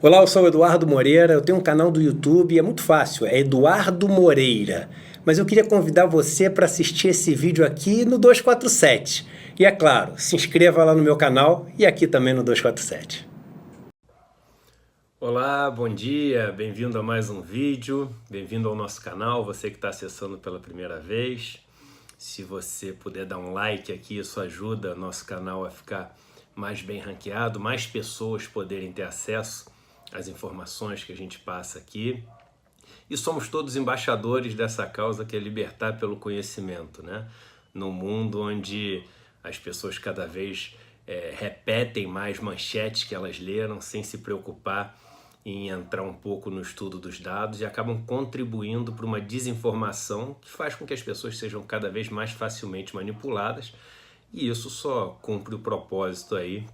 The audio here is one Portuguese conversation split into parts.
Olá, eu sou o Eduardo Moreira, eu tenho um canal do YouTube, é muito fácil, é Eduardo Moreira. Mas eu queria convidar você para assistir esse vídeo aqui no 247. E é claro, se inscreva lá no meu canal e aqui também no 247. Olá, bom dia, bem-vindo a mais um vídeo, bem-vindo ao nosso canal, você que está acessando pela primeira vez. Se você puder dar um like aqui, isso ajuda nosso canal a ficar mais bem ranqueado, mais pessoas poderem ter acesso às informações que a gente passa aqui. E somos todos embaixadores dessa causa que é libertar pelo conhecimento, né? Num mundo onde as pessoas cada vez repetem mais manchetes que elas leram sem se preocupar em entrar um pouco no estudo dos dados e acabam contribuindo para uma desinformação que faz com que as pessoas sejam cada vez mais facilmente manipuladas, e isso só cumpre o propósito aí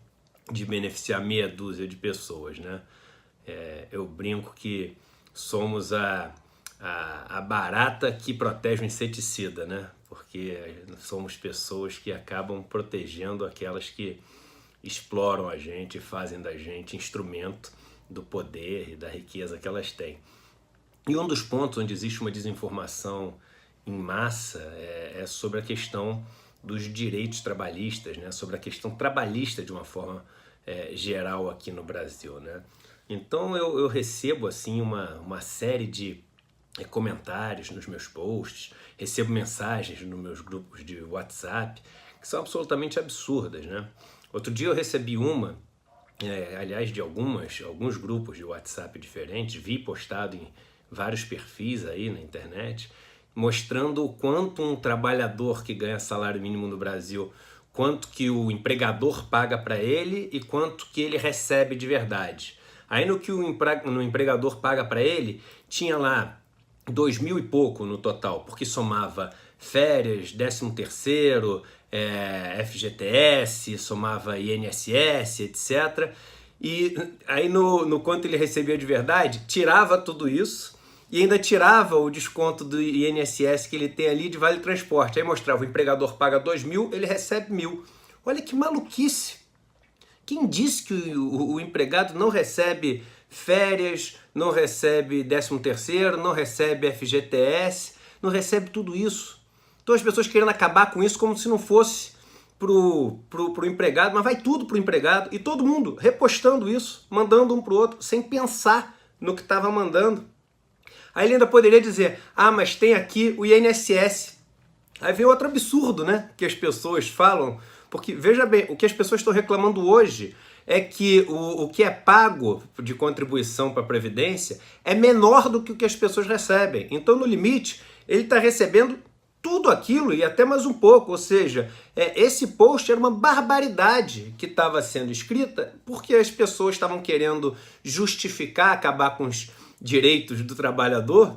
de beneficiar meia dúzia de pessoas, né? Eu brinco que somos a barata que protege o inseticida, né? Porque somos pessoas que acabam protegendo aquelas que exploram a gente e fazem da gente instrumento do poder e da riqueza que elas têm. E um dos pontos onde existe uma desinformação em massa é sobre a questão dos direitos trabalhistas, né? Sobre a questão trabalhista de uma forma geral aqui no Brasil, né? Então eu recebo assim uma série de comentários nos meus posts, recebo mensagens nos meus grupos de WhatsApp que são absolutamente absurdas, né? Outro dia eu recebi aliás, de alguns grupos de WhatsApp diferentes, vi postado em vários perfis aí na internet, mostrando o quanto um trabalhador que ganha salário mínimo no Brasil, quanto que o empregador paga para ele e quanto que ele recebe de verdade. Aí no que o empregador paga para ele, tinha lá 2.000 e pouco no total, porque somava férias, 13º, FGTS, somava INSS, etc. E aí no quanto ele recebia de verdade, tirava tudo isso e ainda tirava o desconto do INSS que ele tem ali de vale transporte. Aí mostrava, o empregador paga 2.000, ele recebe 1.000. Olha que maluquice! Quem disse que o empregado não recebe férias, não recebe 13º, não recebe FGTS, não recebe tudo isso? Então as pessoas querendo acabar com isso como se não fosse pro empregado, mas vai tudo pro empregado, e todo mundo repostando isso, mandando um pro outro, sem pensar no que estava mandando. Aí ele ainda poderia dizer, mas tem aqui o INSS. Aí vem outro absurdo, né, que as pessoas falam, porque veja bem, o que as pessoas estão reclamando hoje é que o que é pago de contribuição para a Previdência é menor do que o que as pessoas recebem. Então, no limite, ele está recebendo tudo aquilo e até mais um pouco, ou seja, esse post era uma barbaridade que estava sendo escrita porque as pessoas estavam querendo justificar, acabar com os direitos do trabalhador,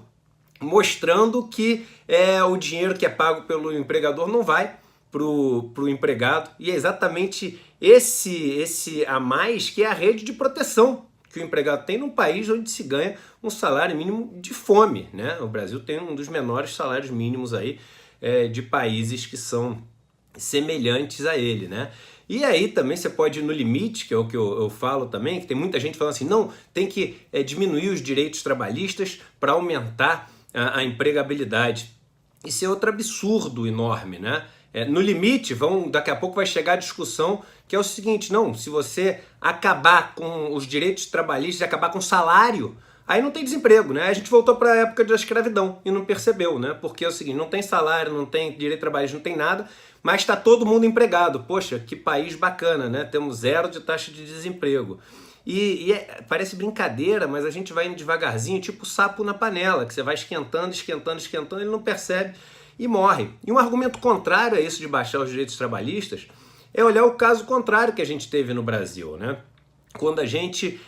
mostrando que o dinheiro que é pago pelo empregador não vai pro empregado, e é exatamente esse a mais que é a rede de proteção que o empregado tem num país onde se ganha um salário mínimo de fome, né? O Brasil tem um dos menores salários mínimos aí de países que são semelhantes a ele, né? E aí também você pode ir no limite, que é o que eu falo também, que tem muita gente falando assim, não, tem que diminuir os direitos trabalhistas para aumentar a empregabilidade. Isso é outro absurdo enorme, né? No limite, daqui a pouco vai chegar a discussão que é o seguinte, não, se você acabar com os direitos trabalhistas, acabar com o salário, aí não tem desemprego, né? A gente voltou para a época da escravidão e não percebeu, né? Porque é o seguinte, não tem salário, não tem direito trabalhista, não tem nada, mas está todo mundo empregado. Poxa, que país bacana, né? Temos 0 de taxa de desemprego. Parece brincadeira, mas a gente vai indo devagarzinho, tipo sapo na panela, que você vai esquentando, esquentando, esquentando, ele não percebe e morre. E um argumento contrário a isso de baixar os direitos trabalhistas é olhar o caso contrário que a gente teve no Brasil, né? Quando a gente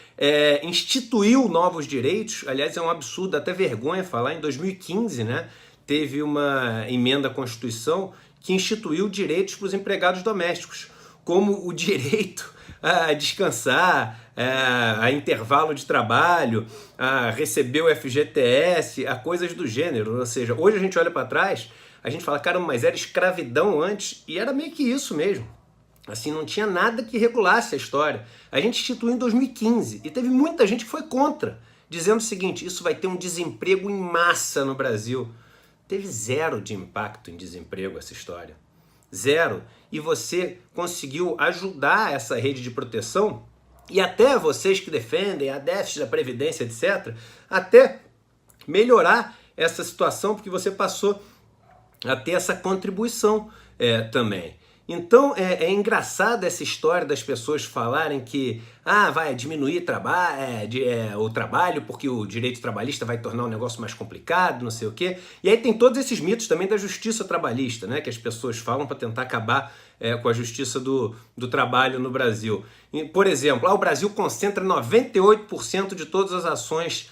instituiu novos direitos, aliás, é um absurdo, até vergonha falar, em 2015, né? Teve uma emenda à Constituição que instituiu direitos para os empregados domésticos, como o direito a descansar, a intervalo de trabalho, a receber o FGTS, a coisas do gênero. Ou seja, hoje a gente olha para trás, a gente fala, caramba, mas era escravidão antes, e era meio que isso mesmo. Assim, não tinha nada que regulasse a história. A gente instituiu em 2015 e teve muita gente que foi contra, dizendo o seguinte: isso vai ter um desemprego em massa no Brasil. Teve zero de impacto em desemprego essa história. Zero. E você conseguiu ajudar essa rede de proteção, e até vocês que defendem a déficit da Previdência, etc., até melhorar essa situação, porque você passou a ter essa contribuição também. Então é engraçada essa história das pessoas falarem que vai diminuir o trabalho porque o direito trabalhista vai tornar o negócio mais complicado, não sei o quê. E aí tem todos esses mitos também da justiça trabalhista, né, que as pessoas falam para tentar acabar com a justiça do trabalho no Brasil. Por exemplo, o Brasil concentra 98% de todas as ações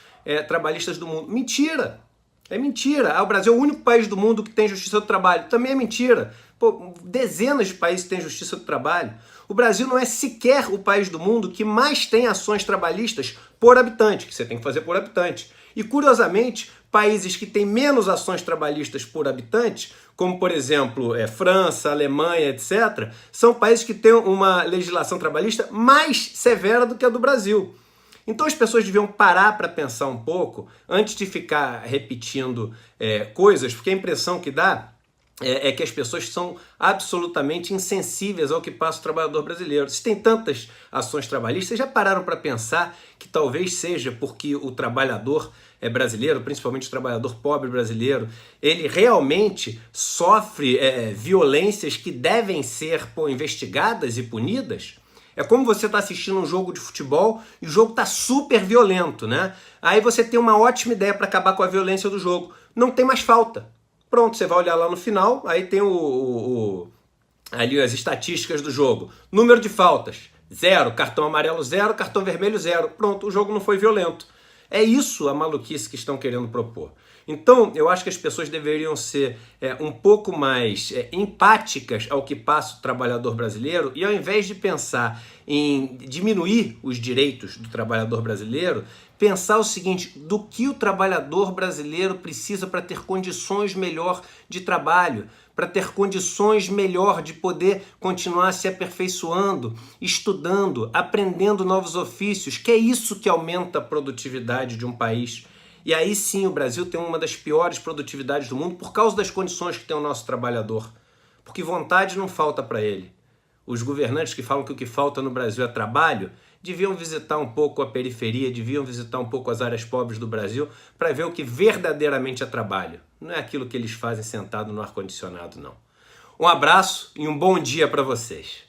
trabalhistas do mundo. Mentira! É mentira. O Brasil é o único país do mundo que tem justiça do trabalho. Também é mentira. Pô, dezenas de países têm justiça do trabalho. O Brasil não é sequer o país do mundo que mais tem ações trabalhistas por habitante, que você tem que fazer por habitante. E, curiosamente, países que têm menos ações trabalhistas por habitante, como, por exemplo, França, Alemanha, etc., são países que têm uma legislação trabalhista mais severa do que a do Brasil. Então as pessoas deviam parar para pensar um pouco antes de ficar repetindo coisas, porque a impressão que dá é que as pessoas são absolutamente insensíveis ao que passa o trabalhador brasileiro. Se tem tantas ações trabalhistas, já pararam para pensar que talvez seja porque o trabalhador brasileiro, principalmente o trabalhador pobre brasileiro, ele realmente sofre violências que devem ser investigadas e punidas? É como você está assistindo um jogo de futebol e o jogo está super violento, né? Aí você tem uma ótima ideia para acabar com a violência do jogo. Não tem mais falta. Pronto, você vai olhar lá no final, aí tem ali as estatísticas do jogo. Número de faltas, 0. Cartão amarelo, 0. Cartão vermelho, 0. Pronto, o jogo não foi violento. É isso a maluquice que estão querendo propor. Então, eu acho que as pessoas deveriam ser um pouco mais empáticas ao que passa o trabalhador brasileiro e, ao invés de pensar em diminuir os direitos do trabalhador brasileiro, pensar o seguinte: do que o trabalhador brasileiro precisa para ter condições melhor de trabalho, para ter condições melhor de poder continuar se aperfeiçoando, estudando, aprendendo novos ofícios, que é isso que aumenta a produtividade de um país. E aí sim o Brasil tem uma das piores produtividades do mundo por causa das condições que tem o nosso trabalhador. Porque vontade não falta para ele. Os governantes que falam que o que falta no Brasil é trabalho deviam visitar um pouco a periferia, deviam visitar um pouco as áreas pobres do Brasil para ver o que verdadeiramente é trabalho. Não é aquilo que eles fazem sentado no ar-condicionado, não. Um abraço e um bom dia para vocês.